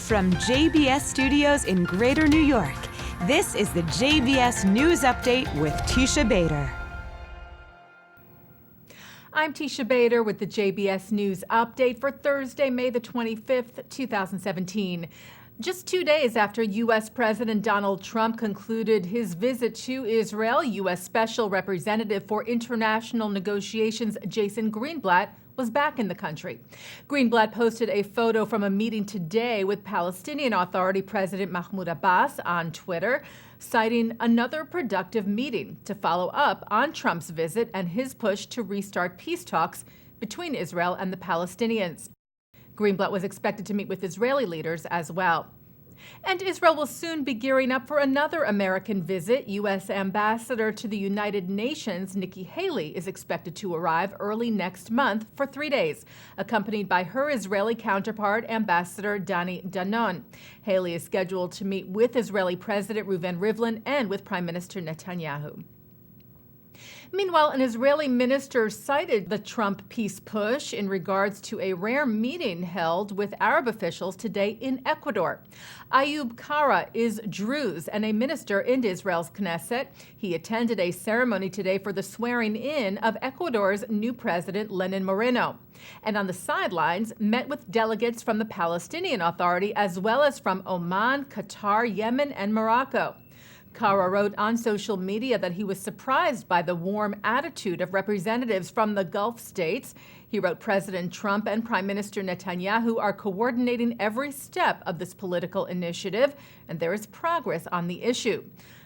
From JBS Studios in Greater New York, this is the JBS News Update with Teisha Bader. I'm Teisha Bader with the JBS News Update for Thursday, May the 25th, 2017. Just 2 days after U.S. President Donald Trump concluded his visit to Israel, U.S. Special Representative for International Negotiations Jason Greenblatt was back in the country. Greenblatt posted a photo from a meeting today with Palestinian Authority President Mahmoud Abbas on Twitter, citing another productive meeting to follow up on Trump's visit and his push to restart peace talks between Israel and the Palestinians. Greenblatt was expected to meet with Israeli leaders as well. And Israel will soon be gearing up for another American visit. U.S. Ambassador to the United Nations, Nikki Haley, is expected to arrive early next month for 3 days, accompanied by her Israeli counterpart, Ambassador Dani Danon. Haley is scheduled to meet with Israeli President Reuven Rivlin and with Prime Minister Netanyahu. Meanwhile, an Israeli minister cited the Trump peace push in regards to a rare meeting held with Arab officials today in Ecuador. Ayub Kara is Druze and a minister in Israel's Knesset. He attended a ceremony today for the swearing in of Ecuador's new president, Lenin Moreno, and on the sidelines met with delegates from the Palestinian Authority as well as from Oman, Qatar, Yemen, and Morocco. Kara wrote on social media that he was surprised by the warm attitude of representatives from the Gulf states. He wrote President Trump and Prime Minister Netanyahu are coordinating every step of this political initiative, and there is progress on the issue,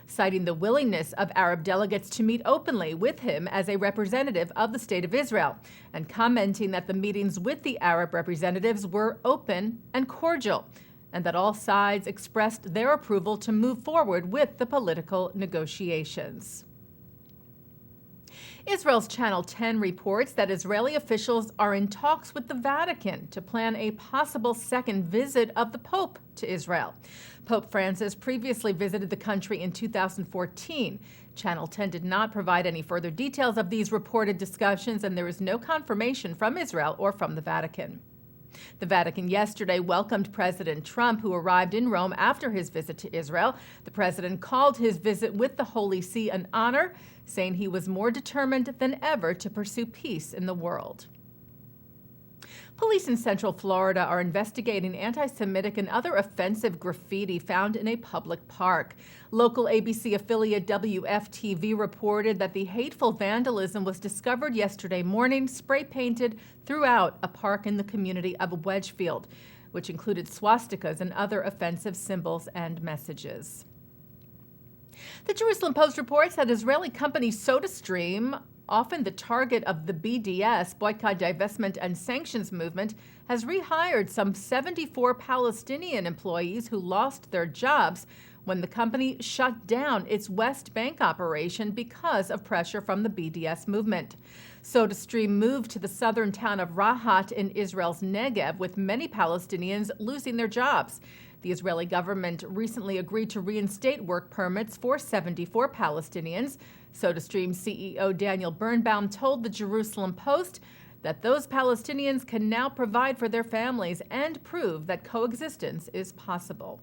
citing the willingness of Arab delegates to meet openly with him as a representative of the State of Israel, and commenting that the meetings with the Arab representatives were open and cordial, and that all sides expressed their approval to move forward with the political negotiations. Israel's Channel 10 reports that Israeli officials are in talks with the Vatican to plan a possible second visit of the Pope to Israel. Pope Francis previously visited the country in 2014. Channel 10 did not provide any further details of these reported discussions, and there is no confirmation from Israel or from the Vatican. The Vatican yesterday welcomed President Trump, who arrived in Rome after his visit to Israel. The president called his visit with the Holy See an honor, saying he was more determined than ever to pursue peace in the world. Police in Central Florida are investigating anti-Semitic and other offensive graffiti found in a public park. Local ABC affiliate WFTV reported that the hateful vandalism was discovered yesterday morning, spray-painted throughout a park in the community of Wedgefield, which included swastikas and other offensive symbols and messages. The Jerusalem Post reports that Israeli company SodaStream, often the target of the BDS, Boycott, Divestment, and Sanctions movement, has rehired some 74 Palestinian employees who lost their jobs when the company shut down its West Bank operation because of pressure from the BDS movement. SodaStream moved to the southern town of Rahat in Israel's Negev, with many Palestinians losing their jobs. The Israeli government recently agreed to reinstate work permits for 74 Palestinians. SodaStream CEO Daniel Birnbaum told the Jerusalem Post that those Palestinians can now provide for their families and prove that coexistence is possible.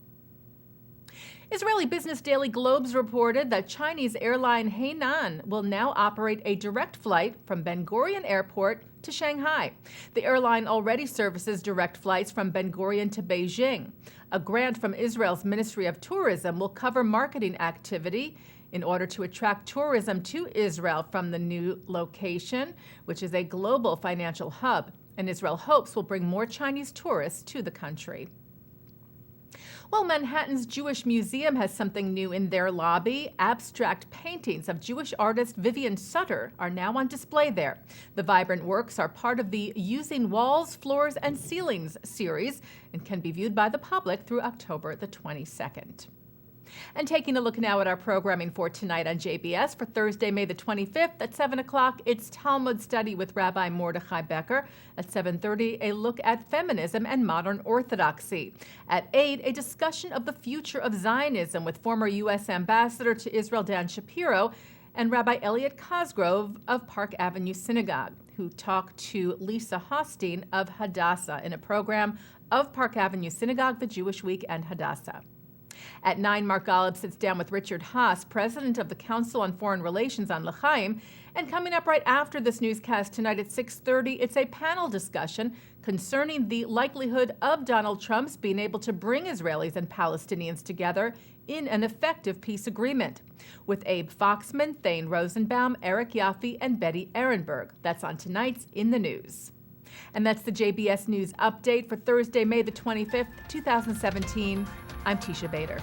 Israeli Business Daily Globes reported that Chinese airline Hainan will now operate a direct flight from Ben Gurion Airport to Shanghai. The airline already services direct flights from Ben Gurion to Beijing. A grant from Israel's Ministry of Tourism will cover marketing activity in order to attract tourism to Israel from the new location, which is a global financial hub, and Israel hopes will bring more Chinese tourists to the country. Well, Manhattan's Jewish Museum has something new in their lobby. Abstract paintings of Jewish artist Vivian Sutter are now on display there. The vibrant works are part of the Using Walls, Floors, and Ceilings series and can be viewed by the public through October the 22nd. And taking a look now at our programming for tonight on JBS for Thursday, May the 25th at 7 o'clock, it's Talmud Study with Rabbi Mordechai Becher. At 7:30, a look at feminism and modern orthodoxy. At 8, a discussion of the future of Zionism with former U.S. Ambassador to Israel Dan Shapiro and Rabbi Elliot Cosgrove of Park Avenue Synagogue. who talked to Lisa Hostein of Hadassah in a program of Park Avenue Synagogue, the Jewish Week, and Hadassah. At 9, Mark Golub sits down with Richard Haas, president of the Council on Foreign Relations on L'Chaim. And coming up right after this newscast tonight at 6:30, it's a panel discussion concerning the likelihood of Donald Trump's being able to bring Israelis and Palestinians together in an effective peace agreement. With Abe Foxman, Thane Rosenbaum, Eric Yaffe, and Betty Ehrenberg. That's on tonight's In the News. And that's the JBS News Update for Thursday, May the 25th, 2017. I'm Teisha Bader.